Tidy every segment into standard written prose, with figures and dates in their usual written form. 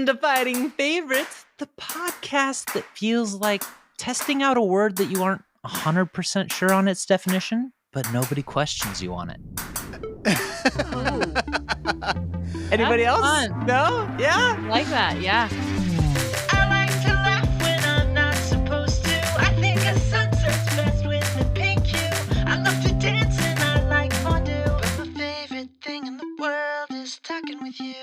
Welcome to Fighting Favorites, the podcast that feels like testing out a word that you aren't 100% sure on its definition, but nobody questions you on it. Anybody else? Fun. No? Yeah? I like that, yeah. I like to laugh when I'm not supposed to. I think a sunset's best with a pink hue. I love to dance and I like fondue. But my favorite thing in the world is talking with you.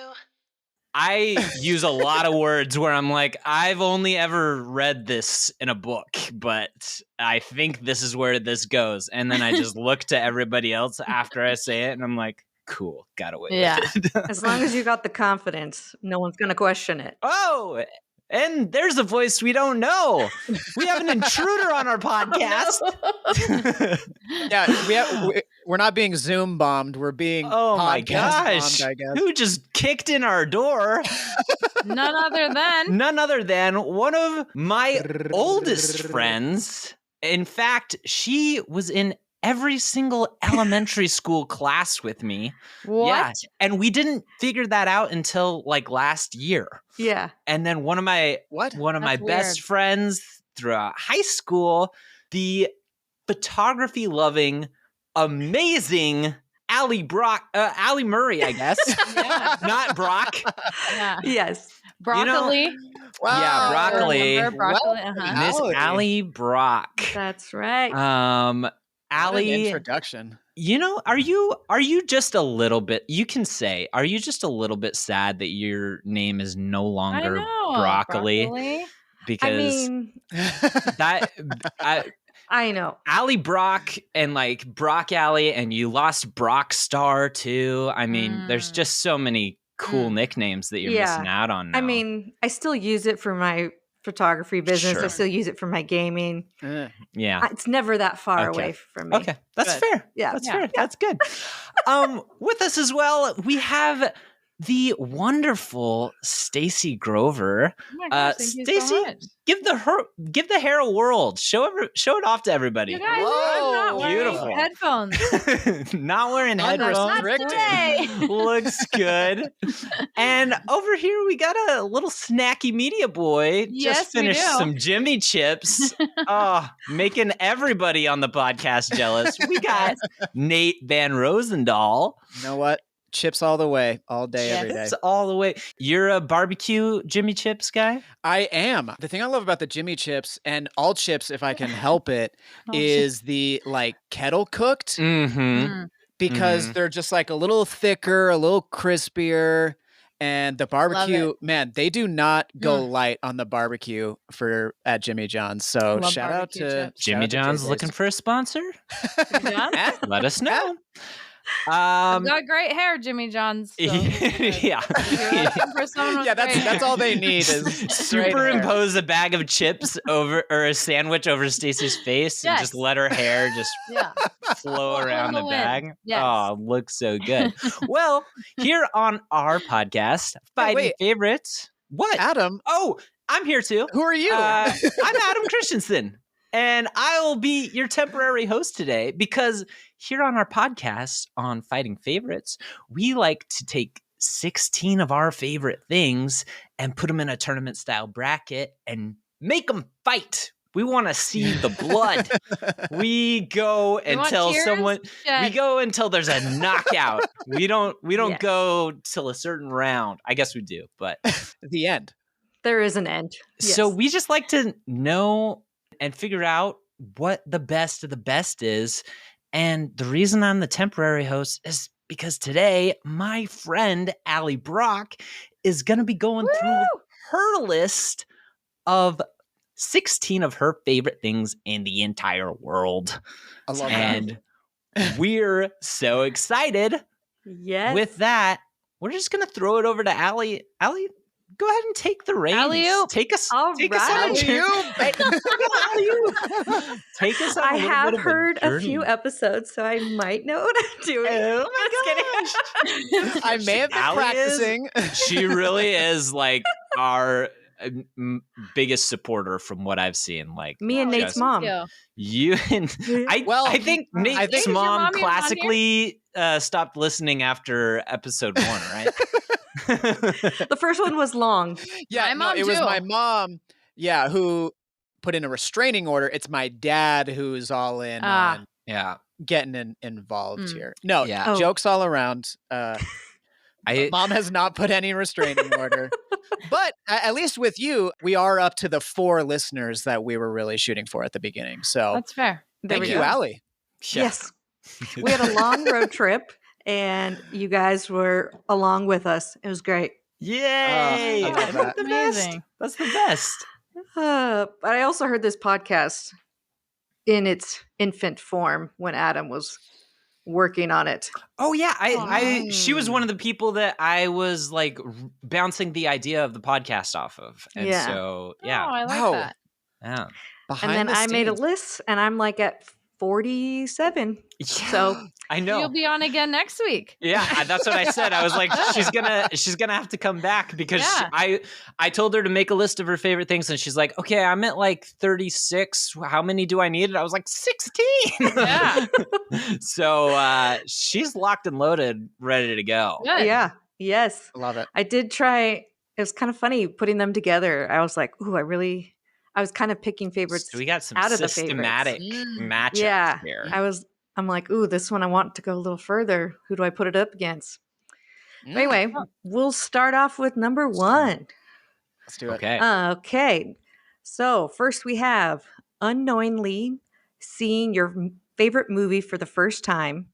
I use a lot of words where I'm like, I've only ever read this in a book, but I think this is where this goes. And then I just look to everybody else after I say it, and I'm like, cool, got away with it. As long as you got the confidence, no one's going to question it. Oh, and there's a voice we don't know. We have an intruder on our podcast. Yeah, we're not being Zoom bombed. We're being my gosh. bombed, I guess. Who just kicked in our door? None other than one of my oldest friends. In fact, she was in every single elementary school class with me. What? Yeah. And we didn't figure that out until like last year. Yeah. And then one of my That's best weird. friends throughout high school, the photography loving, amazing Alli Murray, I guess. Yeah. Not Brock. Yeah. Yes. Broccoli. Wow. Yeah, broccoli. Remember broccoli? Uh-huh. Miss Alli. Alli Brock. That's right. What an Alli, introduction. you know, are you just a little bit, you can say, are you just a little bit sad that your name is no I longer know. broccoli? Because I mean, I know. Alli Brock and like Brock Alli, and you lost Brockstar too. I mean, there's just so many cool nicknames that you're missing out on now. I mean, I still use it for my photography business. Sure. I still use it for my gaming. yeah. It's never that far Okay. away from me. Okay, that's Good. fair. Yeah. That's Yeah. fair. That's good. With us as well, we have the wonderful Stacy Grover. Oh my gosh, thank you so Stacy, much. give the hair a whirl. Show it off to everybody. You guys, Whoa, I'm not wearing beautiful. headphones. Not wearing headphones. Unrestricted. Today. Looks good. And over here we got a little snacky media boy. Yes, Just we finished do. some Jimmy chips. Making everybody on the podcast jealous. We got Nate Van Roosendaal. You know what? Chips all the way, all day, Yeah. every day. That's all the way. You're a barbecue Jimmy chips guy? I am. The thing I love about the Jimmy chips and all chips, if I can help it, All is the like kettle cooked Mm-hmm. because they're just like a little thicker, a little crispier. And the barbecue, man, they do not go light on the barbecue at Jimmy John's. So Love shout out barbecue to chips. Jimmy John's looking for a sponsor? John? Let us know. I've got great hair, Jimmy John's. So Yeah. if you're looking for someone with Yeah, great that's hair. all they need is great hair. Superimpose a bag of chips over or a sandwich over Stacy's face and Yes. just let her hair just Yeah. flow Flow in around the the wind. bag. Yes. Oh, looks so good. Well, here on our podcast, Fighting wait. Favorites. What? Adam, Oh, I'm here too. who are you? I'm Adam Christensen, and I'll be your temporary host today because here on our podcast on Fighting Favorites, we like to take 16 of our favorite things and put them in a tournament style bracket and make them fight. We want to see the blood. We go You want until tears? someone Shed. we go until there's a knockout. We don't Yes. go till a certain round. I guess we do, but The end. There is an end. so Yes. we just like to know and figure out what the best of the best is. And the reason I'm the temporary host is because today my friend Alli Brock is going to be going through her list of 16 of her favorite things in the entire world. I love And we're so excited. Yes. With that, we're just going to throw it over to Alli. Alli, go ahead and take the reins. Alley-oop. Take us All take us right. on a journey. Take us on a I little have bit of heard a journey. few episodes, so I might know what I'm doing. Oh Just kidding. I may have been Alli is- practicing. She really is like our biggest supporter from what I've seen. Like Me and Nate's just- mom. You and I think Nate's Is your mom mom even on classically stopped listening after episode 1, right? The first one was long. Yeah, My mom it was too. my mom. Yeah, who put in a restraining order. It's my dad who's all in on Yeah. getting involved here. No, Yeah. jokes all around. Mom has not put any restraining order. But at least with you, we are up to the 4 listeners that we were really shooting for at the beginning. So That's fair. There thank we you, go. Allie. Yes. We had a long road trip, and you guys were along with us. It was great. Yay! I love that. the best. Amazing. That's the best. But I also heard this podcast in its infant form when Adam was working on it. Oh yeah, she was one of the people that I was like bouncing the idea of the podcast off of, and Yeah. so Oh, I like Wow. that. yeah. Behind And then the I made a scenes. list, and I'm like at 47. So I know. You'll be on again next week. Yeah, that's what I said. I was like, she's gonna have to come back because Yeah. I told her to make a list of her favorite things, and she's like, okay, I'm at like 36. How many do I need? And I was like, 16. Yeah. So she's locked and loaded, ready to go. Good. yeah, yes. Love it. I did try. It was kind of funny putting them together. I was like, ooh, I was kind of picking favorites. So we got some out of the systematic matchups Yeah, here. I'm like, ooh, this one I want to go a little further. Who do I put it up against? But anyway, we'll start off with number 1. Let's do it. Okay. Okay. So first we have unknowingly seeing your favorite movie for the first time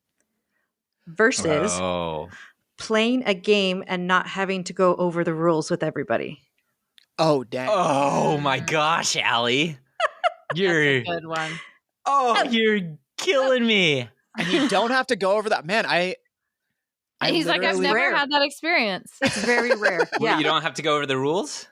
versus Oh. playing a game and not having to go over the rules with everybody. Oh, dang. Oh my gosh, Allie. That's You're a good one. you're killing me. And you don't have to go over that. Man, He's like, I've literally- never Rare. had that experience. It's very rare. Well, Yeah. you don't have to go over the rules?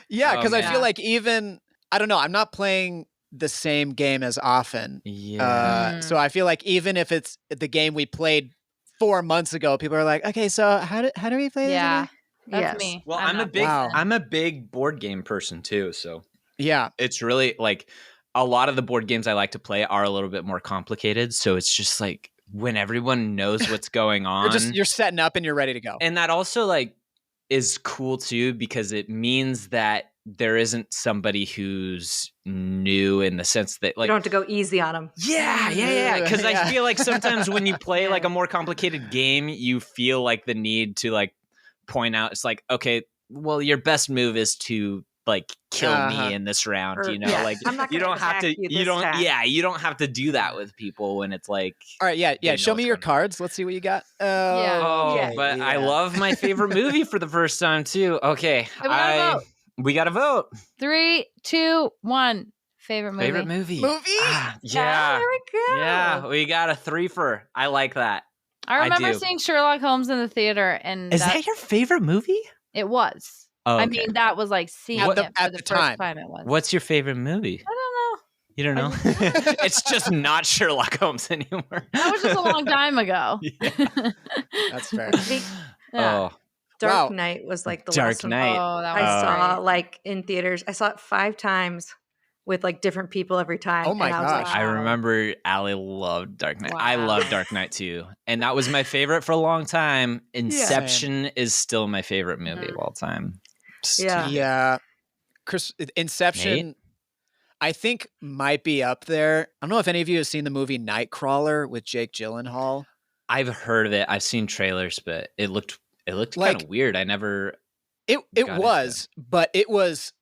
Yeah, Oh, because I man. feel like I don't know, I'm not playing the same game as often. Yeah. So I feel like even if it's the game we played 4 months ago, people are like, okay, so how do we play this Yeah. again? That's Yes. me. Well, I'm not Wow. I'm a big board game person too, so Yeah. it's really like a lot of the board games I like to play are a little bit more complicated, so it's just like when everyone knows what's going on. You're setting up and you're ready to go. And that also like is cool too because it means that there isn't somebody who's new in the sense that You like don't have to go easy on them. yeah. Because Yeah. I feel like sometimes when you play Yeah. like a more complicated game, you feel like the need to like point out. It's like, okay, well, your best move is to like kill Uh-huh. me in this round. Or, You know, yeah, like I'm not you gonna don't have to. attack you You this don't. time. Yeah, you don't have to do that with people when it's like. All right, yeah. know Show me what's your going on. cards. Let's see what you got. Oh, Yeah. but I love my favorite movie for the first time too. Okay, we gotta vote. we got to vote. 3, 2, 1. Favorite movie. Favorite movie. Movie? Yeah. There we go. Yeah, we got a 3-fer. I like that. I remember do. seeing Sherlock Holmes in the theater, and Is that your favorite movie? it was. Oh, I okay. mean, that was like seeing At it the- for at the the first time. time. It was. What's your favorite movie? I don't know. You don't know? It's just not Sherlock Holmes anymore. That was just a long time ago. That's fair. Yeah. Oh, Dark Wow. Knight was like the Dark last one Knight. Oh, that I was saw great. like in theaters. I saw it 5 times with like different people every time. Oh my and I was gosh. like, I Wow. remember Allie loved Dark Knight. I Wow. love Dark Knight too. And that was my favorite for a long time. Inception is still my favorite movie of all time. Yeah. Yeah. Inception, I think might be up there. I don't know if any of you have seen the movie Nightcrawler with Jake Gyllenhaal. I've heard of it. I've seen trailers, but it looked kind Like- of weird. I never It Got into was, but it was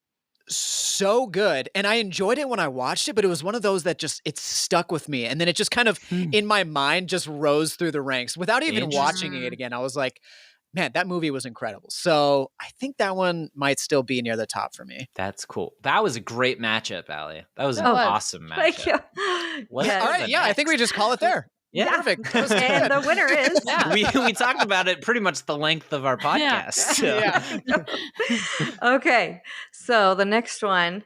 so good. And I enjoyed it when I watched it, but it was one of those that just, it stuck with me. And then it just kind of in my mind just rose through the ranks without even watching it again. I was like, man, that movie was incredible. So I think that one might still be near the top for me. That's cool. That was a great matchup, Allie. That was an That was. awesome thank you. matchup. What- Yes. All right. Yeah. I think we just call it there. Yeah. Perfect. That was And good. the winner is Yeah. we talked about it pretty much the length of our Yeah. podcast. So. Yeah. okay. So the next one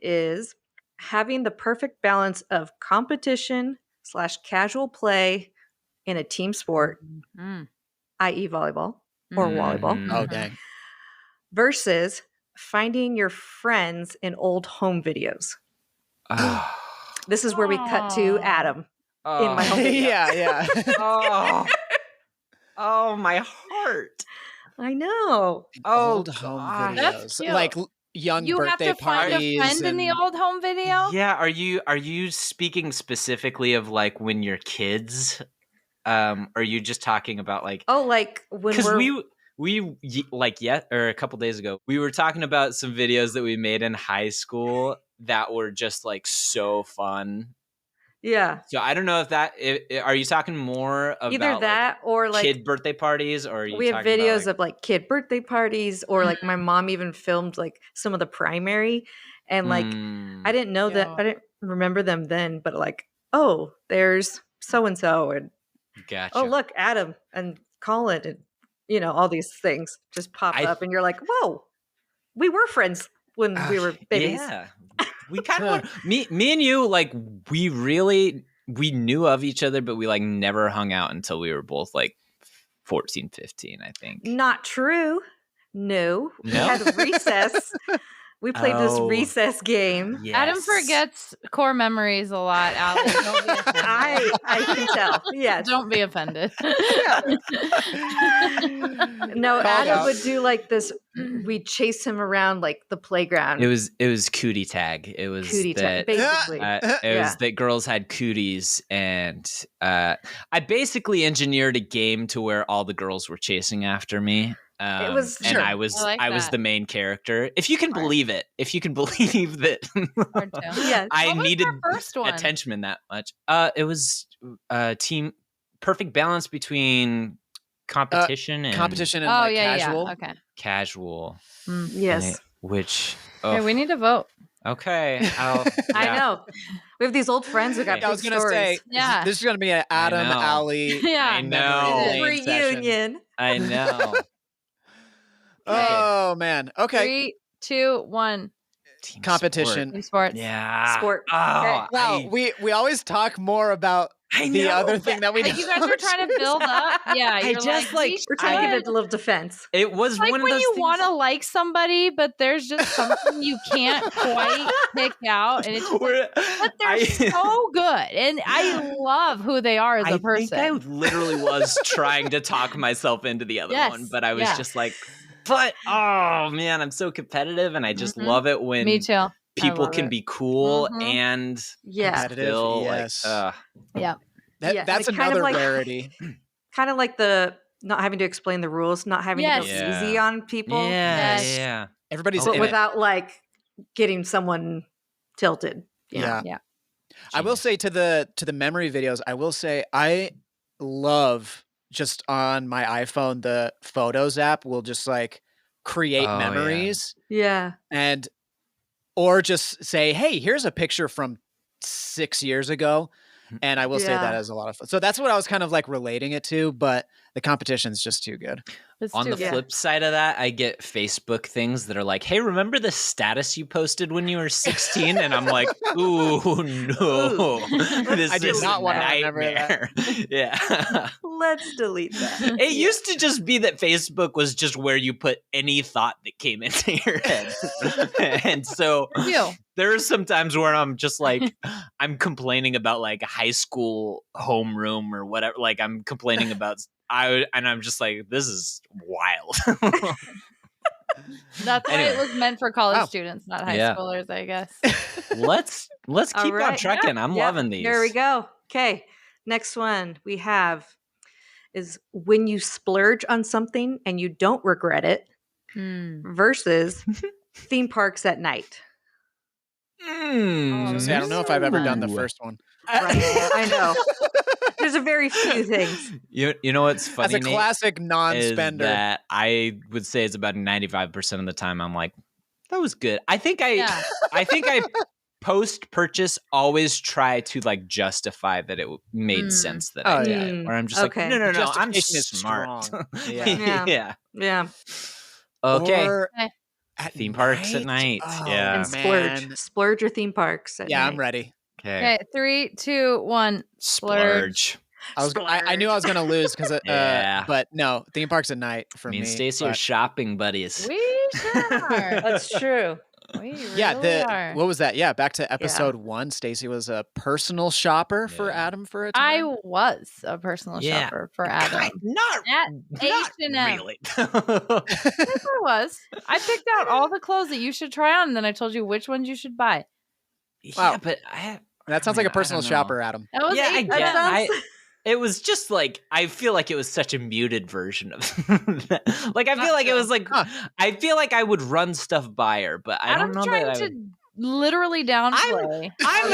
is having the perfect balance of competition / casual play in a team sport, Mm. i.e. volleyball or volleyball, Mhm. Oh, dang. versus finding your friends in old home videos. Oh, This is where we cut to Adam in my oh, home video. yeah. oh, oh, my heart. I know. Oh, Old home gosh. That's videos, cute. like young You have birthday to find a parties. friend in the and- old home video? Yeah, are you speaking specifically of like when you're kids? Or are you just talking about like Oh, like when because we're we like or a couple days ago we were talking about some videos that we made in high school that were just like so fun. yeah. So I don't know if that are you talking more about Either that or like kid birthday parties, or are you we have talking videos about, of like kid birthday parties, or like my mom even filmed like some of the primary, and like I didn't know that, Yeah. I didn't remember them then, but like, oh, there's so and so, and gotcha. oh look, Adam and Colin, and you know, all these things just pop up, and you're like, whoa, we were friends when we were babies. Yeah. We kind of me and you, like we knew of each other, but we like never hung out until we were both like 14, 15, I think. Not true. No, we No? had recess. We played this Oh. recess game. Adam Yes. forgets core memories a lot, Allie. Don't be offended. I can tell. Yes. Don't be offended. No, Called Adam out. would do like this. We'd chase him around like the playground. It was cootie tag. It was cootie that, tag, basically. it was that girls had cooties, and I basically engineered a game to where all the girls were chasing after me. It was- and Sure. I was I like was that. the main character. If you can Smart. believe it, if you can believe that, Hard to. Yes. I What was needed our first one? attention that much. It was team perfect balance between competition and competition and Oh, like yeah, casual. yeah. Okay. casual. Yes. Which Okay, we need to vote. okay, I'll, I yeah. know. We have these old friends who got Yeah, I big was gonna stories. say, Yeah. this is gonna be an Adam know. Alli Yeah. I know. memory lane session. Reunion. I know. Oh man. Okay. 3, 2, 1. Team Competition. Team sports. Yeah. Sport. Oh, Okay. Wow, we always talk more about I the know, other but thing that we Like, you guys are trying to build up. Yeah, I you're just, like, we We're trying to should. give it a little defense. It was Like one of when those you things. want to like somebody, but there's just something you can't quite pick out, and it's just like, but they're so good, and I love who they are as a person. think I literally was trying to talk myself into the other Yes, one, but I was yeah. just like, but oh man, I'm so competitive, and I just Mhm. love it when Me too. people love can it. be cool Mhm. and Yeah. competitive. still Yes. like, Yeah. Yeah, That's and it kind of another like- rarity. Kind of like the not having to explain the rules, not having to Yes. go Yeah. easy on people, yeah, Yes. yeah. Everybody's Okay. but in it. without like getting someone tilted. You know? Yeah. Yeah. I will say to the memory videos, I will say I love just on my iPhone the Photos app will just like create Oh, yeah. memories Yeah. and or just say, hey, here's a picture from 6 years ago. And I will say that Yeah. as a lot of fun. So that's what I was kind of like relating it to, but the competition's just too good. It's On too the good. flip side of that, I get Facebook things that are like, "Hey, remember the status you posted when you were 16?" And I'm like, "Ooh, no, this I did is not a wanna remember nightmare." Yeah, Let's delete that. it used to just be that Facebook was just where you put any thought that came into your head, and so You. there are some times where I'm just like, I'm complaining about like high school homeroom or whatever. Like I'm complaining about and I'm just like, this is wild. That's why Anyway. it was meant for college Wow. students, not high Yeah. schoolers, I guess. let's All keep on right. trucking. I'm Yep, loving these. There we go. Okay. Next one we have is when you splurge on something and you don't regret it versus theme parks at night. Mm. So I don't know if I've ever done the Ooh. first one. Right. I know. There's a very few things. You know what's funny? As a Nate, classic is non-spender. that I would say it's about 95% of the time I'm like, that was good. I think Yeah. I post purchase always try to like justify that it made sense that I Oh, did. yeah. Or I'm just Okay. like, no, I'm Justification is smart. strong. Yeah. Yeah. Yeah. Okay. Or Okay. at Theme parks at night. Oh, Yeah. And splurge. man. Splurge or theme parks at Yeah, night. I'm ready. Okay. Okay, 3, 2, 1. Splurge. I knew I was gonna lose because Yeah. but no, theme parks at night for Me me. and Stacy are but shopping buddies. Wee! sure are. That's true. We really Yeah, are. what was that? Yeah, back to episode 1. Stacy was a personal shopper for Yeah. Adam for a I time. was a personal shopper for Adam. Not At H&M. really. Yes, I was. I picked out all the clothes that you should try on, and then I told you which ones you should buy. Yeah, Wow. but That sounds like a I personal don't know. shopper, Adam. That was Yeah, I H&M. get sounds- it was just like I feel like it was such a muted version of like I feel like it was like I feel like I would run stuff by her, but I Adam's don't know trying that I to would. literally downplay. I'm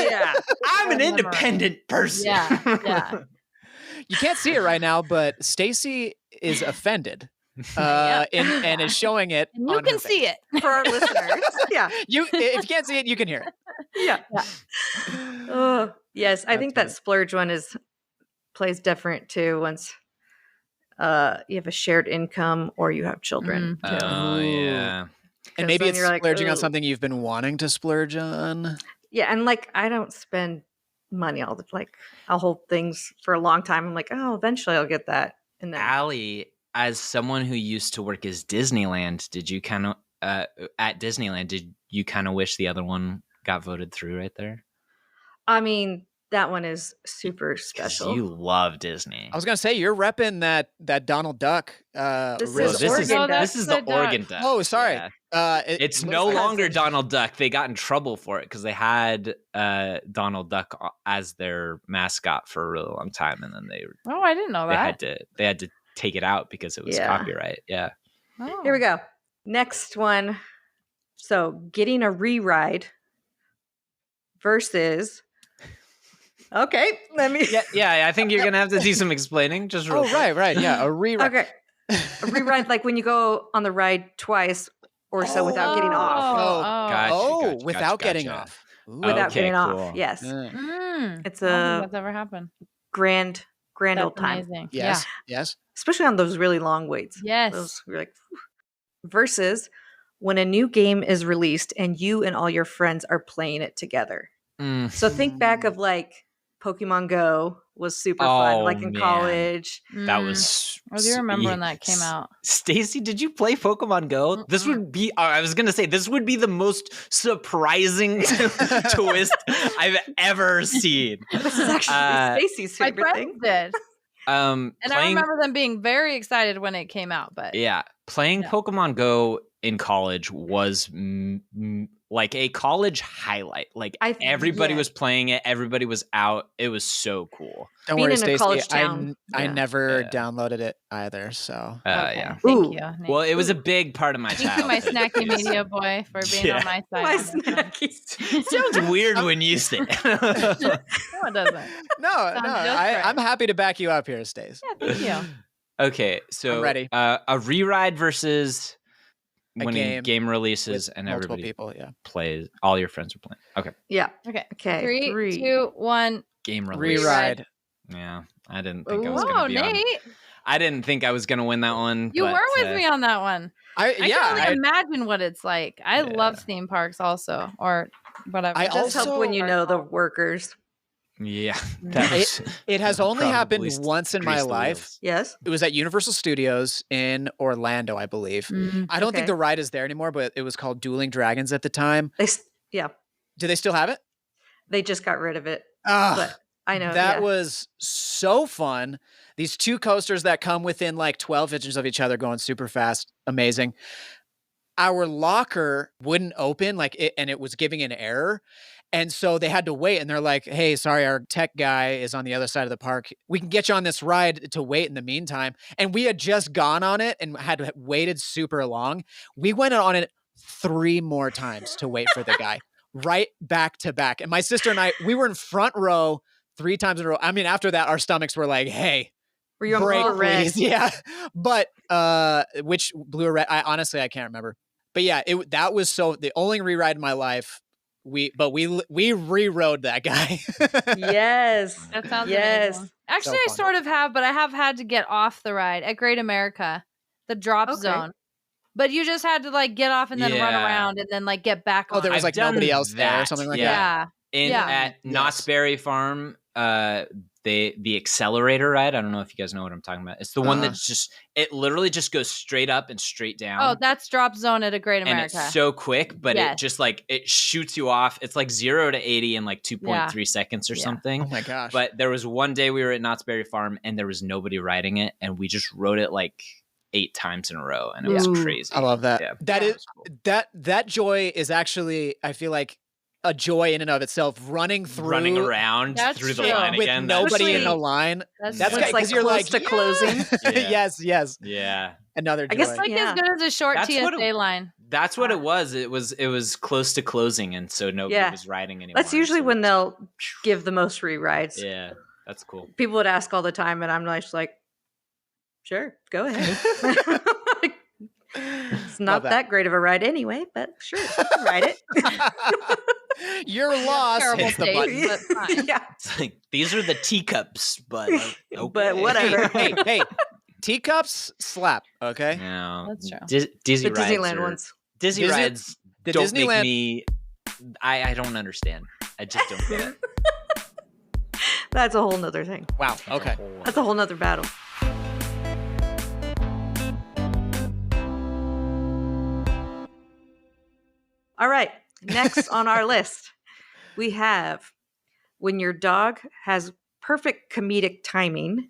an Memory. independent person. Yeah. You can't see it right now, but Stacy is offended. And is showing it. And you on can her see face. it. For our listeners. Yeah. If you can't see it, you can hear it. Yeah. Oh, yes. I think that That's splurge one plays different too once you have a shared income or you have children too. Oh yeah. And maybe then it's you're like, splurging on "Ooh." something you've been wanting to splurge on. Yeah, and like I don't spend money all the I'll hold things for a long time. I'm like, oh, eventually I'll get that. And then Allie, as someone who used to work as Disneyland, did you kind of at Disneyland? Did you kind of wish the other one got voted through right there? I mean, that one is super 'Cause special. you love Disney. I was gonna say you're repping that Donald Duck. This Well, is this is Oregon Duck. this is the That's the duck. Oregon Duck. Oh, sorry. Yeah. what It's is no that? longer Donald Duck. They got in trouble for it because they had Donald Duck as their mascot for a really long time, and then they Oh, I didn't know that. had to take it out because it was Yeah. copyright. Yeah. Oh. Here we go. Next one. So getting a re-ride versus. Okay, let me. Yeah. I think you're gonna have to do some explaining. Just real Oh, quick. right. Yeah, a rewrite. Okay, a re-ride like when you go on the ride twice or so without getting off. Oh, Gotcha, without gotcha. getting off. Ooh. Without Okay, getting cool. off. Yes, Mm. it's I don't think a that's ever happened. grand That's old time, amazing. Yes. Yes. especially on those really long waits. Yes. Those you're like. Phew. Versus when a new game is released and you and all your friends are playing it together. Mm. So think back of like Pokemon Go was super fun, like in man. college. That Mm. was. I do remember when that came out. Stacy, did you play Pokemon Go? This would be. I was gonna say this would be the most surprising twist I've ever seen. This is actually Stacy's My favorite friends thing. did. And I Playing, remember them being very excited when it came out. But yeah, playing Yeah. Pokemon Go in college was like a college highlight. Like everybody yeah. was playing it, everybody was out. It was so cool. Don't Being worry, in a Stacy. college town, I yeah. never Yeah. downloaded it either. So okay. Yeah. Thank Ooh. you. Nick. Well, it was a big part of my Thank you, childhood. my snacky Yes. media boy, for being Yeah. on my side. My on this one. snackies. It sounds weird when you say it. No, it doesn't. no, Sounds just right. I'm happy to back you up here, Stace. Yeah, thank you. Okay, so I'm ready. A re-ride versus A when game releases With and multiple everybody people. Yeah. plays. All your friends are playing. Okay, Yeah. Okay. Okay. 3, 2, 1. game release. Rewrite. Yeah, I didn't think I was Whoa, gonna be on. Nate. I didn't think I was gonna win that one. You but, were with me on that one. I can only imagine what it's like. I love theme parks also, or whatever. I It does help also- when you know the workers. Yeah, that was, It has only happened probably once in my greased the life. wheels. Yes. It was at Universal Studios in Orlando, I believe. Mhm. I don't think Okay. the ride is there anymore, but it was called Dueling Dragons at the time. Yeah. Do they still have it? They just got rid of it. Ah, But I know that yeah. was so fun. These two coasters that come within like 12 inches of each other going super fast. Amazing. Our locker wouldn't open and it was giving an error. And so they had to wait and they're like, hey, sorry, our tech guy is on the other side of the park. We can get you on this ride to wait in the meantime. And we had just gone on it and had waited super long. We went on it 3 more times to wait for the guy, right back to back. And my sister and I, we were in front row 3 times in a row. I mean, after that, our stomachs were like, hey, Were you on break, blue or red? please. Yeah. But which blue or red? I honestly can't remember. But yeah, that was the only rewrite in my life. We rewrote that guy. Yes. That sounds Yes. amazing. Actually, I fun. sort of have, but I have had to get off the ride at Great America, the drop Okay. zone. But you just had to like get off and then run Yeah. around and then like get back on. Oh, there was I've like done nobody else there or that, something like yeah. that. Yeah. Yeah. At Knott's Berry Farm, the accelerator ride. I don't know if you guys know what I'm talking about. It's the one that's just, it literally just goes straight up and straight down. Oh, that's Drop Zone at a Great America. And it's so quick, but it just like, it shoots you off. It's like 0 to 80 in like 2.3 seconds or something. Oh my gosh. But there was one day we were at Knott's Berry Farm and there was nobody riding it. And we just rode it like 8 times in a row. And it was crazy. I love that. Yeah. That is cool. that joy is actually, I feel like, a joy in and of itself, running around through the line with again. nobody in the line. That's like, close you're like to closing. Yes. Yeah. Another joy. I guess It's like as good as a short TSA line. That's what it was. It was close to closing, and so nobody was riding anymore. That's usually when they'll give the most free rides. Yeah, that's cool. People would ask all the time, and I'm just like, sure, go ahead. It's not that great of a ride anyway, but sure, ride it. Your loss hits the button. But fine. Yeah, It's like, these are the teacups, but okay. but whatever. Hey, teacups slap, okay? No, That's true. Disney The rides Disneyland ones. Disney rides the don't Disneyland- make me. I don't understand. I just don't get it. That's a whole nother thing. Wow, okay. That's a whole nother battle. All right. Next on our list, we have when your dog has perfect comedic timing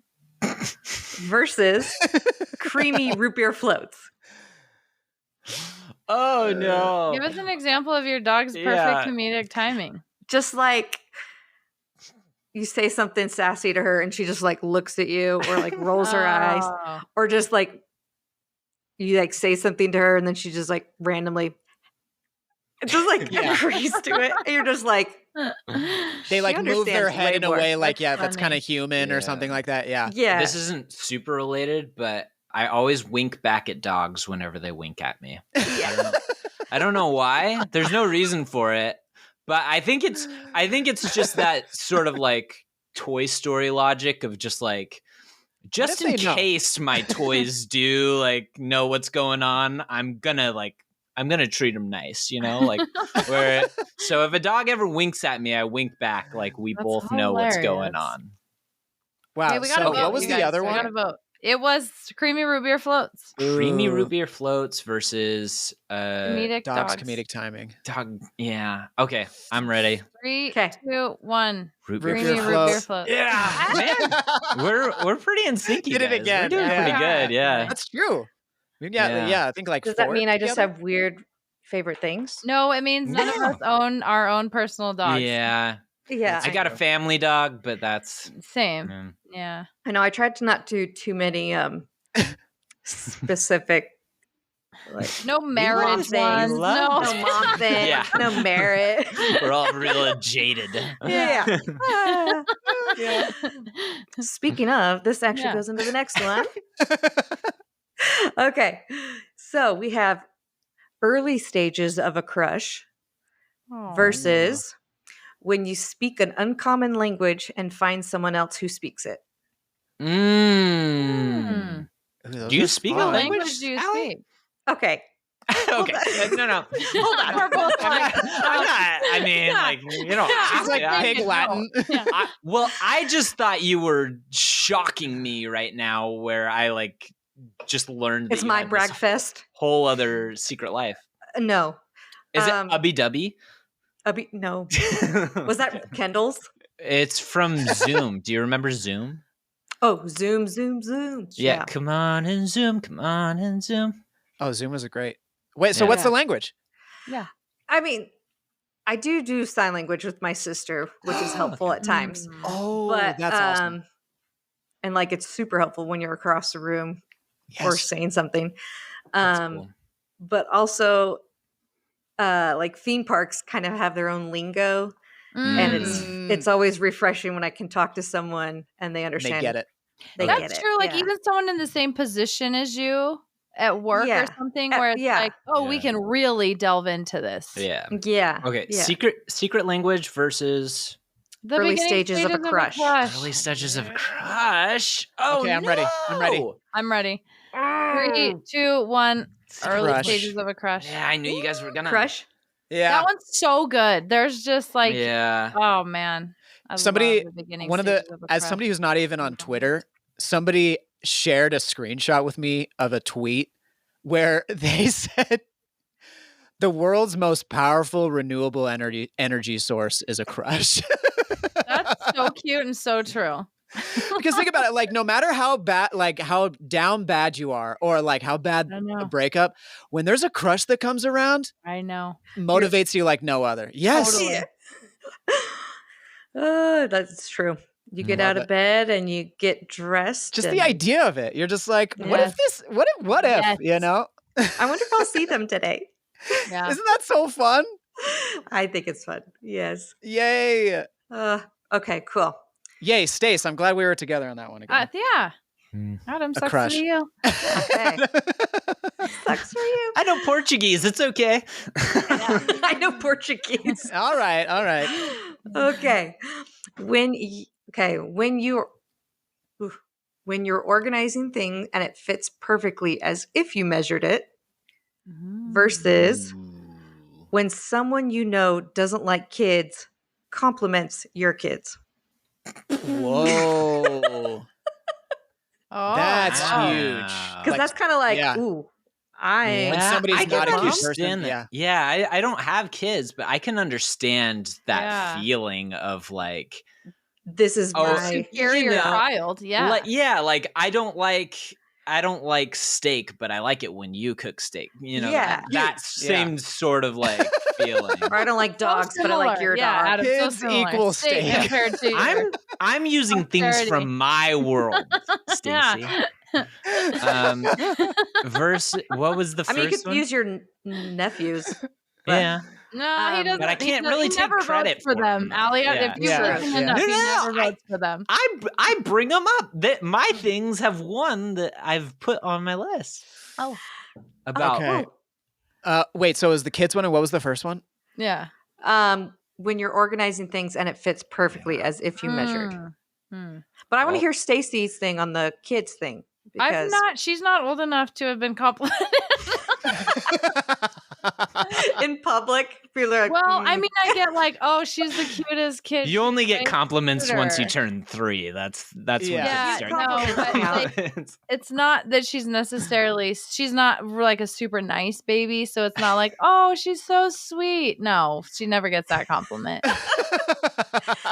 versus creamy root beer floats. Oh no! Give us an example of your dog's perfect comedic timing. Just like you say something sassy to her and she just like looks at you or like rolls her eyes, or just like you like say something to her and then she just like randomly just like agrees to it. And you're just like, they like move their head in a way like, that's kind of human or Yeah. something like that. Yeah. yeah. This isn't super related, but I always wink back at dogs whenever they wink at me. I don't know why. There's no reason for it, but I think it's just that sort of like Toy Story logic of just like, just in case my toys do like know what's going on, I'm gonna treat them nice, you know, like so if a dog ever winks at me, I wink back. Like we both know what's going on. Wow. Okay, we gotta so vote, what was you the guys. other We one? gotta vote. It was creamy root beer floats. Creamy root beer floats versus Comedic Dog's dogs. comedic timing. dog. Yeah. Okay. I'm ready. 3, Okay. 2, 1. Root beer Creamy floats. root beer floats. Yeah. Man, we're pretty in sync. You Did it guys. again. We're doing Yeah. pretty good. Yeah. That's true. Yeah. I think like Does that 4 mean I just together? have weird favorite things? No, it means none of us own our own personal dogs. Yeah. Yeah. I got a family dog, but that's Same. Yeah. I know I tried to not do too many specific like No marriage things. ones. We love No. no mom thing, Yeah. no merit. we're all real jaded. Yeah. Yeah. Speaking of, this actually Yeah. goes into the next one. Okay. So we have early stages of a crush versus when you speak an uncommon language and find someone else who speaks it. Mm. Ooh, those Do you are speak a fun. What language? language do you Allie? speak? Okay. Okay. No. Hold on. We're both I'm not. I mean, like, you know, She's like pig Latin. I just thought you were shocking me right now, where I like just learned. It's that you my had brag this fest. whole other secret life. No. Is it Ubby Dubby? No. Was that Kendall's? It's from Zoom. Do you remember Zoom? Oh, Zoom. Yeah. Come on and Zoom. Come on and Zoom. Oh, Zoom was a great. Wait, so Yeah. what's the language? I mean, I do sign language with my sister, which is helpful at times. Oh, But that's awesome. and like it's super helpful when you're across the room or Yes. saying something. That's cool. But also like theme parks kind of have their own lingo. And it's always refreshing when I can talk to someone and they understand. They get it. They That's get it. true. Like Yeah. even someone in the same position as you at work Yeah. or something, where it's yeah. like, oh, we Yeah. can really delve into this. Yeah. Yeah. Okay. Yeah. Secret language versus The Early beginning stages of a crush. early stages of a crush. Oh, Okay, I'm ready. I'm ready. no! I'm ready. 3, 2, 1. Early Crush. stages of a crush. Yeah, I knew you guys were gonna Crush. Yeah. That one's so good. There's just like, Yeah. oh man. Somebody, love the beginning one of stages the, a as crush. somebody who's not even on Twitter, somebody shared a screenshot with me of a tweet where they said the world's most powerful renewable energy source is a crush. That's so cute and so true. Because think about it, like no matter how bad, like how down bad you are, or like how bad I know. a breakup, when there's a crush that comes around, I know. motivates you like no other. Yes. Totally. That's true. You get Love out of it. bed and you get dressed. Just and the idea of it. You're just like, what if Yes. this, what if, Yes. you know? I wonder if I'll see them today. Yeah. Isn't that so fun? I think it's fun. Yes. Yay. Okay, cool. Yay, Stace. I'm glad we were together on that one again. Yeah. Hmm. Adam, A sucks crush. for you. Okay. Sucks for you. I know Portuguese. It's okay. I know Portuguese. All right. Okay. When you're organizing things and it fits perfectly as if you measured it, versus when someone you know doesn't like kids compliments your kids. Whoa. Oh, That's wow. huge. Because Like, that's kind of like, yeah. ooh, When somebody's I not can a cute person, understand that. yeah. Yeah, I don't have kids, but I can understand that Yeah. feeling of like, this is Oh, my Superior you know, child. Yeah. like I don't like steak, but I like it when you cook steak. You know, Yeah. that same sort of like feeling. or I don't like dogs, but I like your dog. Adam, Kids so similar. equal Steak steak. compared to your- I'm using things Prosperity. from my world, Stacy. Versus what was the I first mean, you could one? use your nephews. but- Yeah. No, he doesn't. But I can't he really take never credit votes for for them. him. Allie, Yeah. if you Yeah. like him Yeah. enough, No, he no, never votes for them. I bring them up. That my things have one that I've put on my list. Oh. About Okay. Wait, so is the kids one and what was the first one? Yeah. When you're organizing things and it fits perfectly as if you measured. Hmm. But I want to Well- hear Stacy's thing on the kids thing. Because She's not old enough to have been complimented. in public, people are like, Well, I mean, I get like, oh, she's the cutest kid. You only get She's compliments once you computer. turn 3. That's Yeah. when Yeah, you no, start but, getting like, compliments. it's not that she's not like a super nice baby, so it's not like, oh, she's so sweet. No, she never gets that compliment. hey,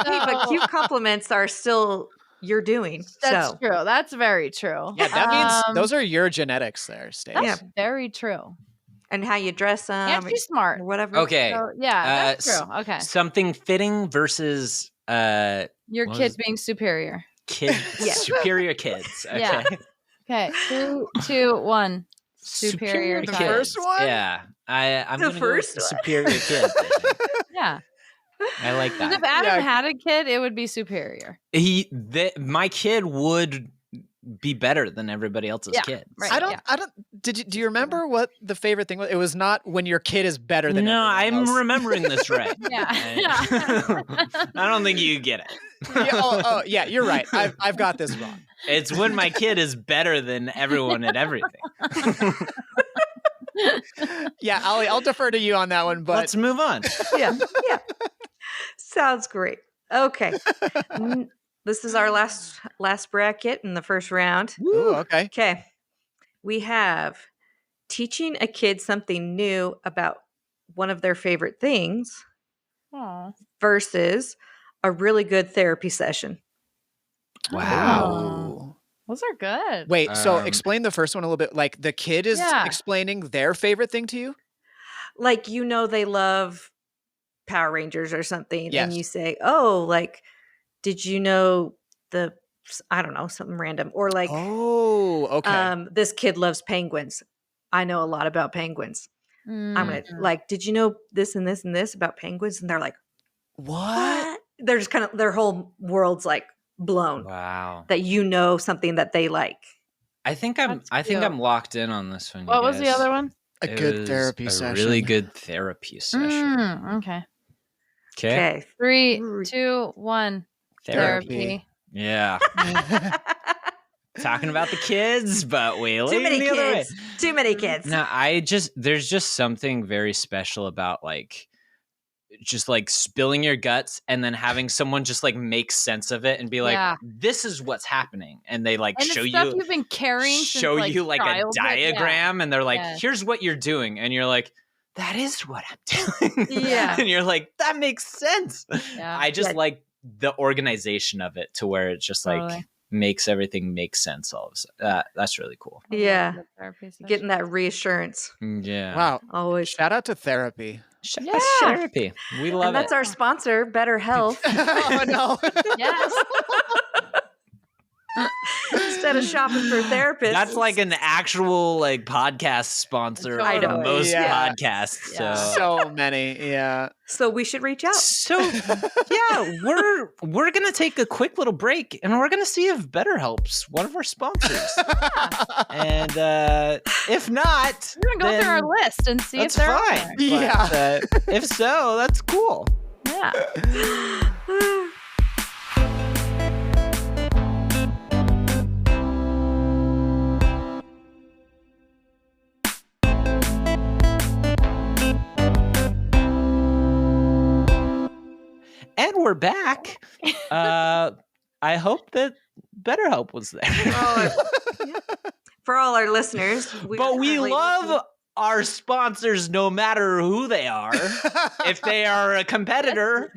but cute compliments are still you're doing. That's so true. That's very true. Yeah, that means those are your genetics there, Stace. That's very true. and how you dress them, And she's smart. or whatever. Okay. So, yeah, that's s- true. Okay. Something fitting versus Your what kid was- being superior. kid Yeah. superior kids. Okay. Yeah. Okay. 3, 2, 1. Superior The child. first one? Yeah. I'm The gonna go with first the one. superior kids. I think. Yeah. I like 'Cause that. if Adam Yeah. had a kid, it would be superior. My kid would be better than everybody else's Yeah, kids. right. I don't do you remember what the favorite thing was? It was not when your kid is better than No, everyone I'm else. remembering this right. Yeah. I don't think you get it. Yeah, yeah, you're right. I've got this wrong. It's when my kid is better than everyone at everything. Yeah, Alli, I'll defer to you on that one, but Let's move on. yeah. Sounds great. Okay. This is our last bracket in the first round. Ooh, okay. Okay. We have teaching a kid something new about one of their favorite things Aw. versus a really good therapy session. Wow. Those are good. Wait, so Um, explain the first one a little bit. Like the kid is Yeah. explaining their favorite thing to you? Like, they love Power Rangers or something. Yes. And you say, oh, like, did you know I don't know, something random. Or like, Oh, okay. this kid loves penguins. I know a lot about penguins. I'm going to like, did you know this and this and this about penguins? And they're like, what? They're just kind of, their whole world's like blown Wow. that you know something that they like. I think That's I'm cute. locked in on this one. you What was the guys. other one? A It good was therapy a session. really good therapy session. Okay. Okay. Okay. 3, Ooh. 2, 1. Therapy. Therapy. Yeah. Talking about the kids, but we Too lean many the other way. kids. Too many kids. No, there's just something very special about like just like spilling your guts and then having someone just like make sense of it and be like, this is what's happening. And they like and show it's you, stuff you've been carrying show since, you like a childhood. diagram and they're like, Yes. here's what you're doing. And you're like, that is what I'm doing. Yeah. And you're like, that makes sense. Yeah. I just like the organization of it to where it just like makes everything make sense all of a sudden. That's really cool. Yeah. Getting that reassurance. Yeah. Wow. Always. Shout out to therapy. Shout out to therapy. We love and that's it. our sponsor, Better Health. Oh, no. Yes. Instead of shopping for therapists. That's like an actual like podcast sponsor I for know. most Yeah. podcasts. Yeah. So many. Yeah. So we should reach out. So yeah, we're gonna take a quick little break and we're gonna see if BetterHelp's one of our sponsors. And if not, We're gonna go through our list and see if that's they're on fine. there. Yeah. But, if so, that's cool. Yeah. And we're back. I hope that BetterHelp was there. For all our listeners. But we love our sponsors no matter who they are. If they are a competitor,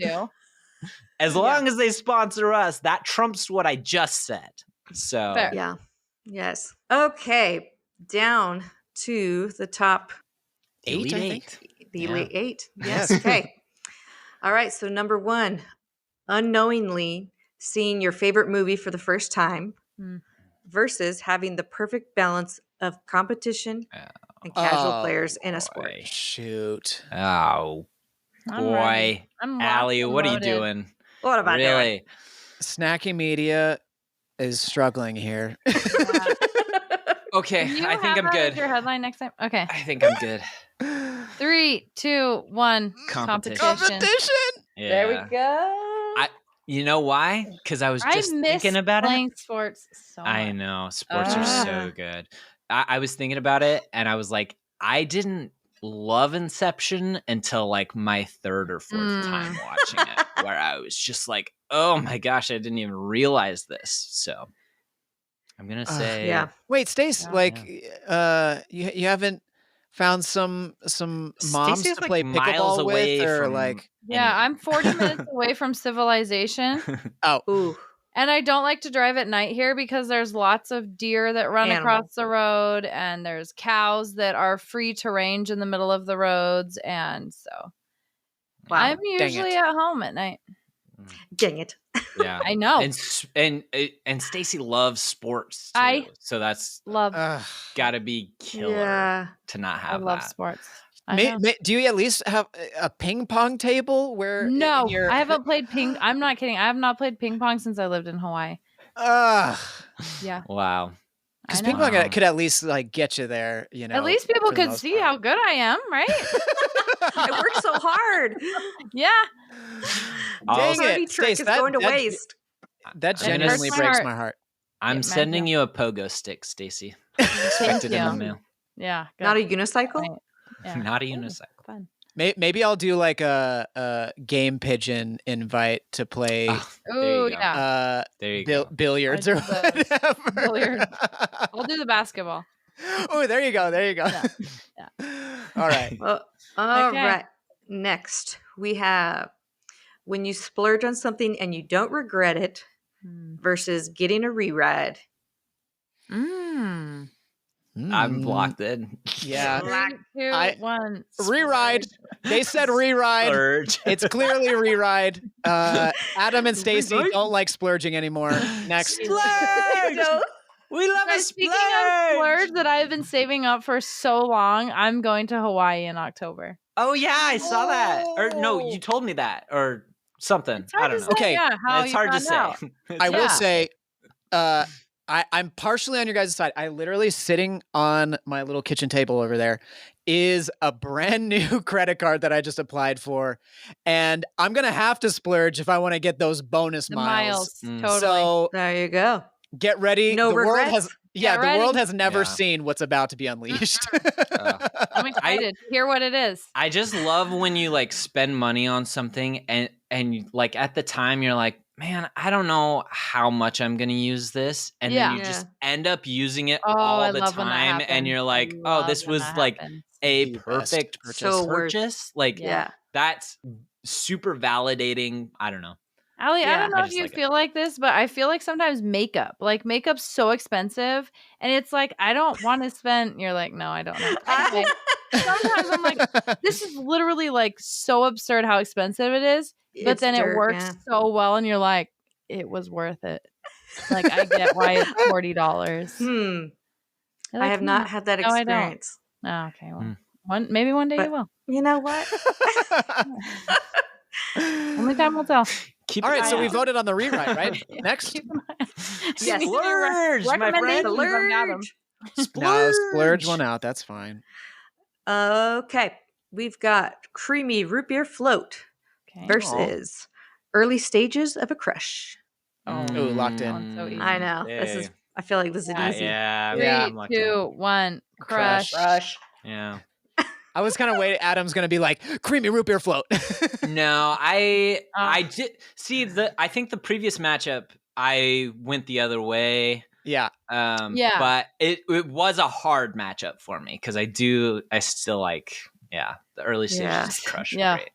as long as they sponsor us, that trumps what I just said. So Fair. Yeah. Yes. Okay. Down to the top. Elite I Eight. think. The Yeah. Elite Eight. Yes. Okay. All right. So number 1, unknowingly seeing your favorite movie for the first time versus having the perfect balance of competition and casual players in a sport. Boy. Shoot. Oh, I'm boy. ready. I'm locked Allie, and what are you loaded. doing? What about doing? Really? Snacky media is struggling here. Okay, Can you I think have I'm that as good. your headline next time? Okay. I think I'm good. 3, 2, 1. Competition. Competition. Yeah. There we go. You know why? Because I was just miss thinking about it. playing sports so much. I know. Sports are so good. I was thinking about it and I was like, I didn't love Inception until like my third or fourth time watching it, where I was just like, oh my gosh, I didn't even realize this. So I'm going to say. Yeah. Wait, Stace, Yeah. like, you haven't found some moms Stacey's, to like, play miles pickleball away with, or from- like, Yeah, Anyway. I'm 40 minutes away from civilization. Ooh. And I don't like to drive at night here because there's lots of deer that run across the road and there's cows that are free to range in the middle of the roads. And so I'm usually at home at night. Dang it. Yeah. I know. And Stacy loves sports too. So that's Love. got to be killer Yeah. to not I have love that. sports. I know. do you at least have a ping pong table where? No, I haven't played ping. I'm not kidding. I have not played ping pong since I lived in Hawaii. Yeah. Wow. Because I ping know. pong could at least like get you there, you know. At least people for the could most see part. how good I am, right? I worked so hard. Yeah. Dang Dirty it, trick Stace, is going to waste. That It genuinely hurts my breaks heart. my heart. I'm Yeah, sending mine you a pogo stick, Stacy. Expect it in the you. mail. Yeah. Good. Not a unicycle? Right. Yeah. Not a Ooh, unicycle. fun. Maybe I'll do like a game pigeon invite to play Oh, there Ooh, you go. yeah. There you go. billiards or I do those. whatever. Billiards. I'll do the basketball. Oh, there you go. There you go. Yeah. All right. All right. Okay. Next, we have when you splurge on something and you don't regret it versus getting a reride. I'm blocked in. Yeah. 3, 2, 1. Reride. They said reride. Splurge. It's clearly reride. Adam and Stacy don't like splurging anymore. Next. Splurge! We love a Guys, speaking of splurge that I've been saving up for so long, I'm going to Hawaii in October. Oh yeah, I saw that. Or no, you told me that or something. It's hard I don't to know. say, Okay. yeah, how It's you hard to found say. out. I will Yeah. say, I'm partially on your guys' side. I literally sitting on my little kitchen table over there is a brand new credit card that I just applied for, and I'm gonna have to splurge if I want to get those bonus The miles. miles, totally. So There you go. Get ready. No the world regrets? has Get the world ready. has never Yeah. seen what's about to be unleashed. I'm excited to hear what it is. I just love when you like spend money on something and like at the time you're like, man, I don't know how much I'm gonna use this, and then you Yeah. just end up using it Oh, all I the love when that time, and happens. you're I like, oh, love this when was that like happens. a The best perfect purchase. So worth. purchase. Like Yeah. that's super validating. I don't know. Allie, I Yeah. don't know I if just you like it. feel like this, but I feel like sometimes makeup's so expensive, and it's like I don't want to spend. You're like, no, I don't know. Anyway, sometimes I'm like, this is literally like so absurd how expensive it is, but It's then it dirt, works yeah. so well, and you're like, it was worth it. Like I get why it's $40. You're I like, have not had that No, I don't. experience. Oh, okay, well, Hmm. maybe one day But- you will. You know what? Only time will tell. Keep All an right, eye so we out. voted on the rewrite, right? Next. Keep an eye out. Yes. You need any Splurge, my friend. recommendations on Adam. No, splurge one out. That's fine. Okay. We've got creamy root beer float Okay. versus early stages of a crush. Ooh, locked in. Sounds so easy. I know. This is. I feel like this is Yeah, easy. yeah. Yeah. I'm locked in. 3, 2, 1, crush. Yeah. I was kind of waiting. Adam's gonna be like creamy root beer float. No, I Oh. did see I think the previous matchup I went the other way. Yeah. Yeah. But it was a hard matchup for me because I still like the early stages Yeah. of crush are Yeah. great.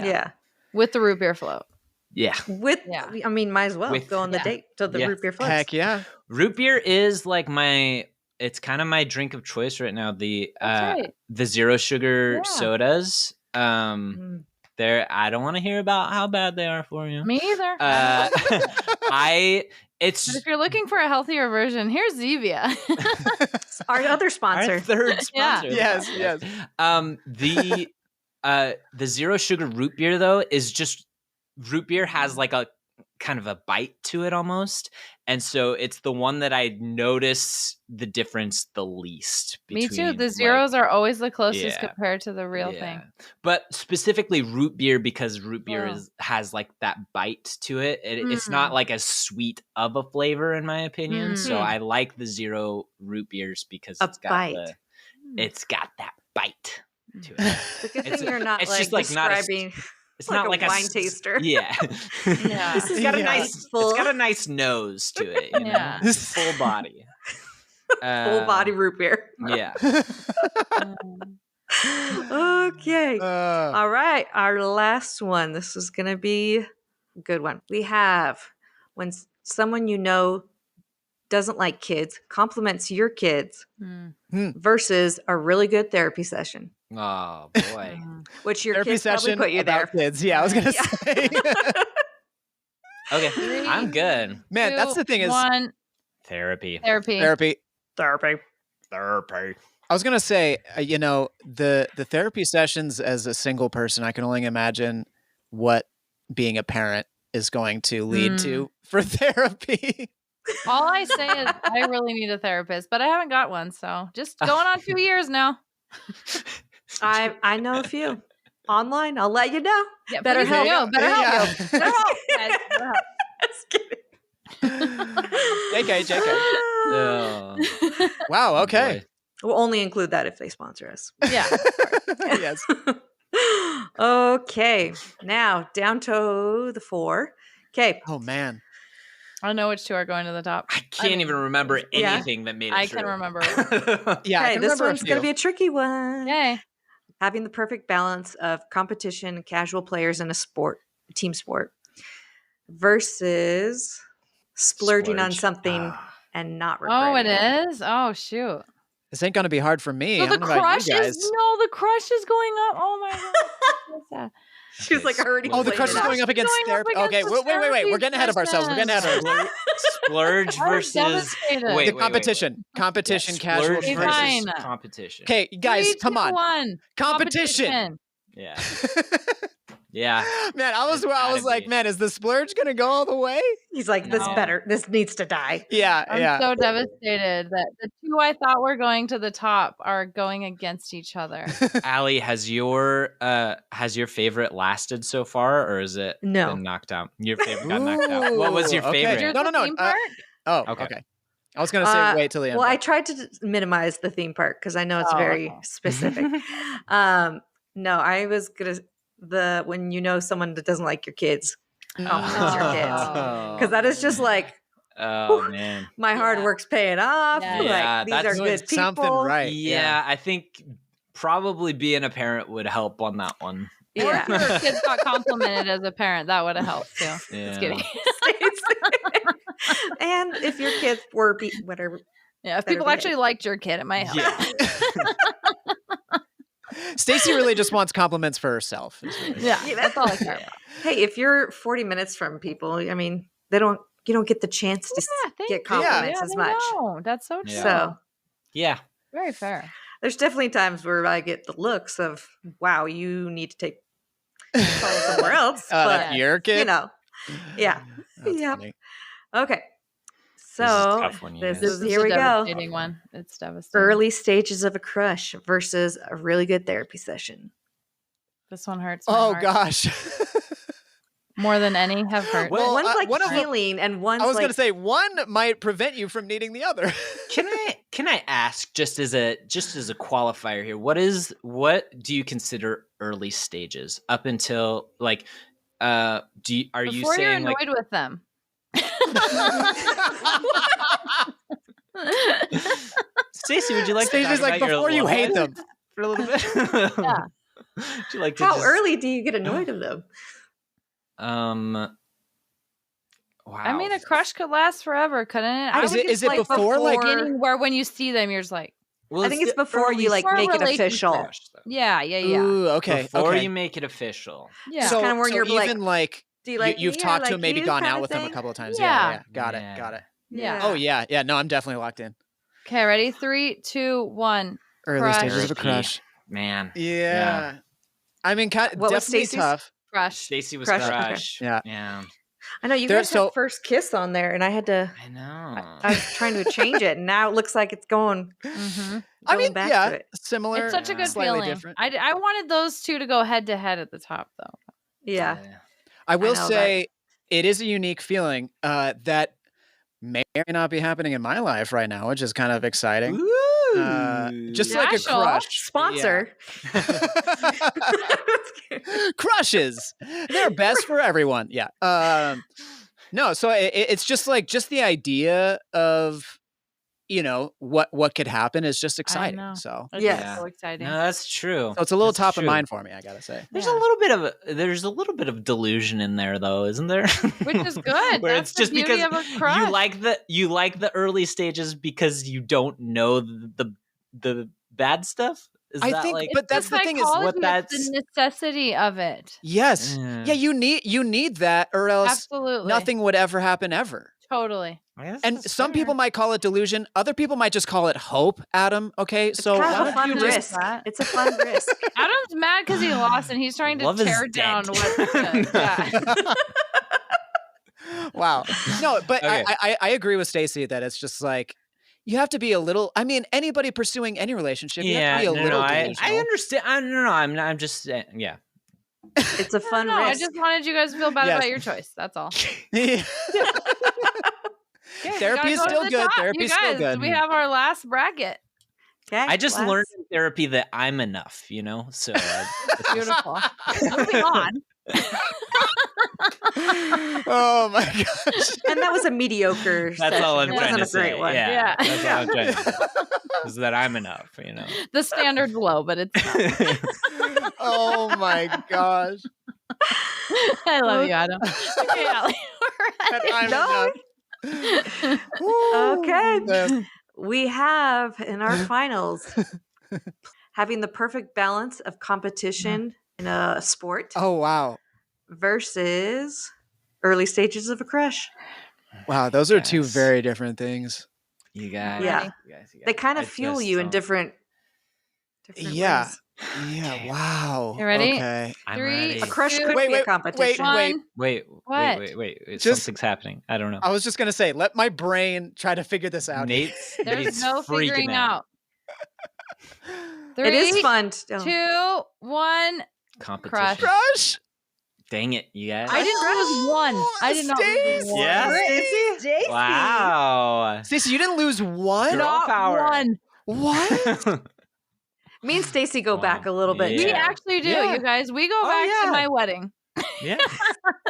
Yeah. With the root beer float. Yeah. With, Yeah. I mean, might as well With- go on the yeah. date to the Yeah. root beer floats. Heck yeah. Root beer is like it's kind of my drink of choice right now. The That's right. the zero sugar Yeah. sodas. Mm. I don't want to hear about how bad they are for you. Me either. It's But if you're looking for a healthier version, here's Zevia. Our other our sponsor. third Yeah. sponsor. Yes, yes. The zero sugar root beer though is just root beer has like a kind of a bite to it almost, and so it's the one that I notice the difference the least. Me Between, too. The zeros are always the closest Yeah. compared to the real thing. But specifically root beer because root beer Oh. has like that bite to it. It's not like as sweet of a flavor in my opinion. So Mm. I like the zero root beers because A it's got bite. it's got that bite to it. The good It's thing you're not it's like just, like, not a describing. It's Like not a like wine s- taster. Yeah. Yeah. This has got a Yeah. nice full, It's got a nice nose to it. You know? Yeah. Full body. full body root beer. Yeah. Okay. All right. Our last one. This is going to be a good one. We have when someone you know doesn't like kids compliments your kids Mm. versus a really good therapy session, Oh boy. which your Therapy kids probably session put you there. about kids. Yeah, I was gonna Yeah. say. Okay. I'm good. Man, that's the thing is 1, Therapy. therapy. therapy. Therapy. I was gonna say, the therapy sessions as a single person, I can only imagine what being a parent is going to lead to for therapy. All I say is I really need a therapist, but I haven't got one. So just going on 2 years now. I know a few online. I'll let you know. Yeah, Better please help. do. Better help. Yeah. Better help, guys. Better help. Just kidding. JK. Oh, Wow. Okay. We'll only include that if they sponsor us. Yeah. Yes. Okay. Now down to the 4. Okay. Oh man. I know which 2 are going to the top. I can't even remember Yeah. anything that made it I true. can remember. Yeah. I Okay, can this remember a one's going to few. be a tricky one. Yay. Having the perfect balance of competition and casual players in a team sport versus splurging on Splurge. something Ah. and not Oh, regretting it is? Oh, shoot. This ain't gonna be hard for me. So I the don't know about crush you guys. the crush is going up. Oh my god. So sad. She's like already. Oh, the playing crush it is out. going up against Going up therapy. against Okay, the wait. We're therapy getting ahead of ourselves. We're getting ahead of ourselves. Splurge I was versus devastated. wait, The competition, competition, Yeah, casual. splurge Okay, versus fine. competition. Okay, guys, 3, come 2, on. 1. Competition. Yeah. Yeah. Man, I was It's gotta like, be. man, is the splurge gonna go all the way? He's like, this No. better. This needs to die. Yeah, I'm yeah. so devastated that the 2 I thought were going to the top are going against each other. Allie, has your favorite lasted so far, or is it No. been knocked out? Your favorite got knocked out. What was your Ooh, okay. favorite? Yours No, the no, no. theme park? Oh, Okay. okay. I was gonna say wait till the end. Well, I tried to minimize the theme park because I know it's very specific. No, I was gonna when you know someone that doesn't like your kids. It's your kids. Because that is just like, oh man, my hard work's paying off. Yeah. Yeah, Like these are that's good doing people. something right. yeah, I think probably being a parent would help on that one. Or Yeah. if your kids got complimented as a parent, that would have helped too. Yeah. Just kidding. And if your kids were whatever. Yeah, if Better people behave. actually liked your kid, it might help. Yeah. Stacy really just wants compliments for herself. is what it is. Yeah, that's all I care about. Hey, if you're 40 minutes from people, I mean, you don't get the chance to Thank get you. compliments as they much. know. That's so true. Yeah. So Yeah. Very fair. there's definitely times where I get the looks of, wow, you need to take somewhere else. But, Your kid? you know, yeah. That's Yeah. funny. Okay. This is a So tough one, you this guys. is, This here is we a go. devastating one. It's devastating. Early stages of a crush versus a really good therapy session. This one hurts. My Oh heart. gosh. More than any have hurt. Well, one's like one of them- healing and one's I was like, gonna say one might prevent you from needing the other. Can I ask just as a qualifier here, what do you consider early stages up until like are you Before saying you're annoyed like with them. Stacy, would you like to Stacy's talk like about your before you love hate life them. for a little bit? Yeah. Would you like to how just, early do you get annoyed of them? Wow. I mean, a crush could last forever, couldn't it? I Is think it it's before like beginning where when you see them, you're just like, Well, I think it's the before you early like Before make it relationship. official. crush, though. yeah. Ooh, okay. Before okay. you make it official. Yeah. So- kinda where you're like, even like Do you like you've me? I talked to like him, maybe you gone kinda out with him a thing? couple of times. Yeah. Yeah. Got Yeah. it. Got it. Yeah. Oh yeah. Yeah. No, I'm definitely locked in. Okay, ready? 3, 2, 1. Early Crush. stages of a Therapy. crush. Man. Yeah. I mean, What was definitely Stacy's? tough. Crush. Stacy was Crush, okay. crush. Yeah. Yeah. I know you There- guys so- had first kiss on there, and I had to. I know. I was trying to change it, and now it looks like it's going. Mm-hmm. I going mean, back yeah, to it. similar. It's such a good slightly feeling. different. I wanted those two to go head to head at the top, though. Yeah. I will know, say it is a unique feeling that may or may not be happening in my life right now, which is kind of exciting. Just like a Joshua, crush. Sponsor. Crushes. They're best for everyone. Yeah. No, so it's just the idea of, what could happen is just exciting. know. So It's Yes. so exciting. No, that's true. it's a little That's top true. of mind for me, I gotta say. There's Yeah. there's a little bit of delusion in there though, isn't there? Which is good. Where That's it's just the beauty because of a crush. you like the early stages because you don't know the bad stuff. Is I that think- like, but that's the thing is psychology, what it's that's- the necessity of it. Yes. Yeah, you need that, or else Absolutely. nothing would ever happen ever. Totally. I guess And that's some fair. people might call it delusion. Other people might just call it hope, Adam. Okay. It's So kind why of a don't fun you do just risk. that? It's a fun risk. Adam's mad because he lost and he's trying to Love is tear dead. down what's good. Yeah. Wow. No, but Okay. I agree with Stacy that it's just like you have to be a little. I mean, anybody pursuing any relationship, you have to be a little I delusional. understand. I'm just saying, yeah. It's a fun No, I risk. just wanted you guys to feel bad Yes. about your choice. That's all. Yeah. Okay, we Therapy gotta is go to still the good. top. Therapy You is still guys, good. We have our last bracket. Okay, I just last- learned in therapy that I'm enough, so Beautiful. Moving on. Oh my gosh. And that was a mediocre. that's all I'm session. It trying wasn't to a great say. one. Yeah, Yeah. that's all I'm trying to say. Is that I'm enough, The standard's low, but it's not. Oh my gosh. I love you, Adam. Okay, Allie. That I'm No. enough. Woo. Okay. The- We have in our finals having the perfect balance of competition in a sport Oh wow. versus early stages of a crush. Wow, those are two Guys. very different things. You guys, Yeah. you guys. They kind of I fuel just you in don't- different Yeah. ways. Yeah, Okay. wow. You ready? Okay. I'm 3, ready. A crush Two, could Wait, be a wait, competition. wait. Wait, What? wait. Just- Something's happening. I don't know. I was just gonna say, let my brain try to figure this out. Nate's There's no freaking figuring out. It is 3, fun. 2, 1. Competition. Crush. Crush. Dang it, you guys. I didn't lose one. I did not lose one. Yeah, Stacy? Wow. Stacey, you didn't lose one? Girl Not power. one. What? Me and Stacy go back a little bit. Yeah. We actually do, Yeah. you guys. We go back to my wedding. Yeah.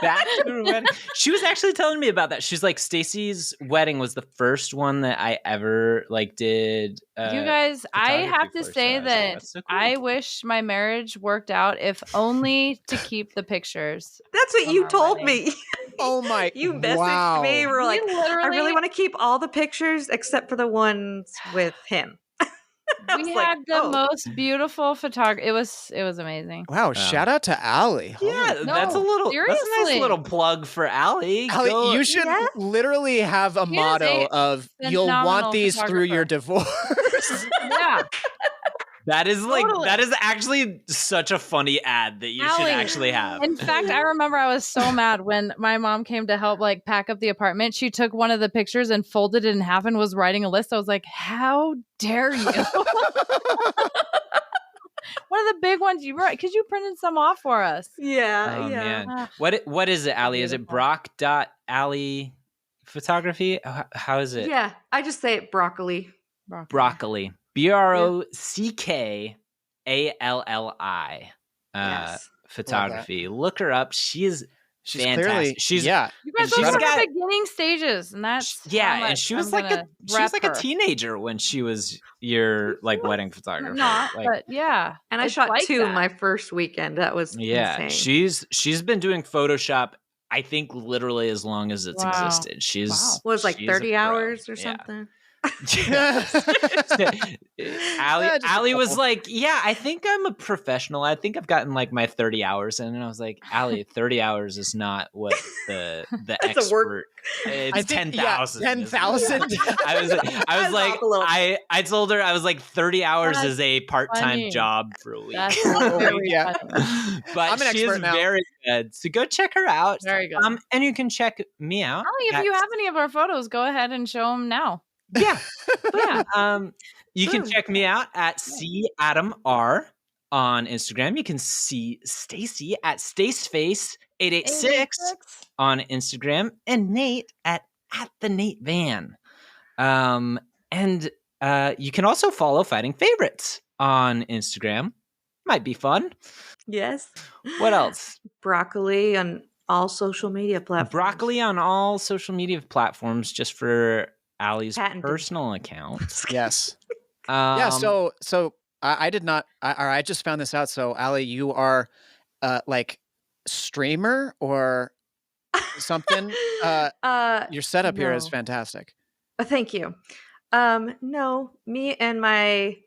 Back to her wedding. She was actually telling me about that. She's like, Stacy's wedding was the first one that I ever did. You guys, I have to for, say so I was like, that "That's so cool." I wish my marriage worked out, if only to keep the pictures. That's what From you our told wedding. me. Oh my! You messaged me. We were like, I really want to keep all the pictures except for the ones with him. We had the most beautiful photography. It was amazing. Wow! Shout out to Alli. Yeah, No, that's a nice seriously. little plug for Alli. Alli, Go- you should literally have a She is motto a of "You'll want phenomenal these through your divorce." Yeah. That is Totally. that is actually such a funny ad that you should Alli. actually have. In fact, I remember I was so mad when my mom came to help pack up the apartment. She took one of the pictures and folded it in half and was writing a list. I was like, how dare you? One of the big ones you wrote, because you printed some off for us. Yeah, Oh, yeah. man. What is it, Alli? Is it Brock.Alli photography? How is it? Yeah, I just say it broccoli. Broccoli. BROCKALLI. Yes. Photography. Look her up. She's fantastic. Clearly, She's yeah. You guys she's are in got- the beginning stages, and that's and she was like a teenager when she was your wedding photographer. Not, Like, but yeah. And I it's shot like 2 that. my first weekend. That was insane. she's been doing Photoshop, I think, literally as long as it's Wow. existed. She's What was it, like she's a 30 pro. hours or Yeah. something? Alli was like, yeah, I think I'm a professional. I think I've gotten my 30 hours in. And I was like, Alli, 30 hours is not what the That's expert. a work. It's 10,000. 10,000. I was like, I told her, I was like, 30 hours That's is a part-time funny. job for a week. That's very Yeah. funny. But I'm an she is expert now. very good. So go check her out. Very good. And you can check me out. Alli, if you have any of our photos, go ahead and show them now. Yeah. Yeah. You can check me out at CAdamR on Instagram. You can see Stacy at StaceFace886 on Instagram, and Nate at the Nate Van. And you can also follow Fighting Favorites on Instagram. Might be fun. Yes. What else? Broccoli on all social media platforms. Broccoli on all social media platforms, just for Alli's Patented. personal account. Yes. Yeah. Um, So I did not. I just found this out. So Alli, you are streamer or something. Your setup here is no. fantastic. Thank you. No, me and my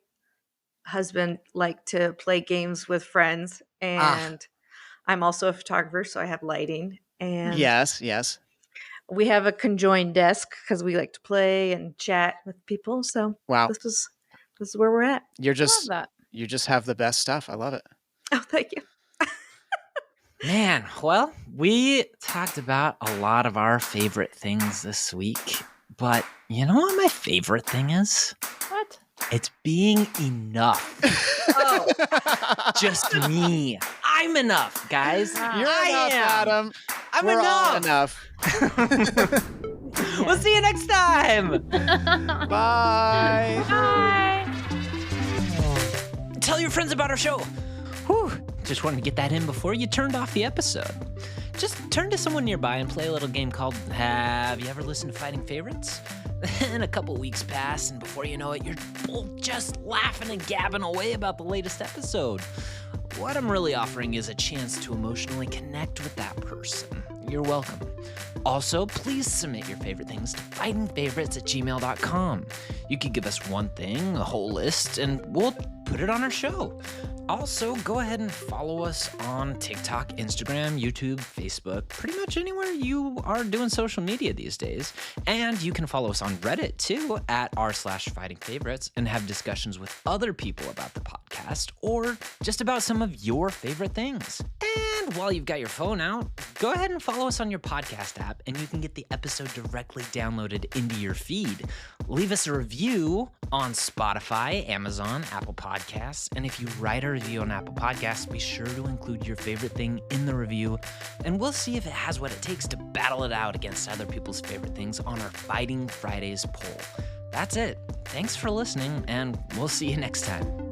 husband like to play games with friends, and I'm also a photographer, so I have lighting. And Yes. we have a conjoined desk because we like to play and chat with people. So Wow. this is where we're at. You're Love just that. you just have the best stuff. I love it. Oh, thank you. Man, well, we talked about a lot of our favorite things this week, but you know what my favorite thing is? What? It's being enough. Oh, Just me. I'm enough, guys. Wow. You're I enough, am. Adam. I'm We're all enough. enough. We'll see you next time. Bye. Bye. Tell your friends about our show. Whew. Just wanted to get that in before you turned off the episode. Just turn to someone nearby and play a little game called Have You Ever Listened to Fighting Favorites? And a couple weeks pass, and before you know it, you're both just laughing and gabbing away about the latest episode. What I'm really offering is a chance to emotionally connect with that person. You're welcome. Also, please submit your favorite things to fightingfavorites@gmail.com. You could give us one thing, a whole list, and we'll put it on our show. Also, go ahead and follow us on TikTok, Instagram, YouTube, Facebook, pretty much anywhere you are doing social media these days. And you can follow us on Reddit too, at r/fightingfavorites, and have discussions with other people about the podcast or just about some of your favorite things. And while you've got your phone out, go ahead and follow us on your podcast app, and you can get the episode directly downloaded into your feed. Leave us a review on Spotify, Amazon, Apple Podcasts, and if you write a review on Apple Podcasts, be sure to include your favorite thing in the review, and we'll see if it has what it takes to battle it out against other people's favorite things on our Fighting Fridays poll. That's it. Thanks for listening, and we'll see you next time.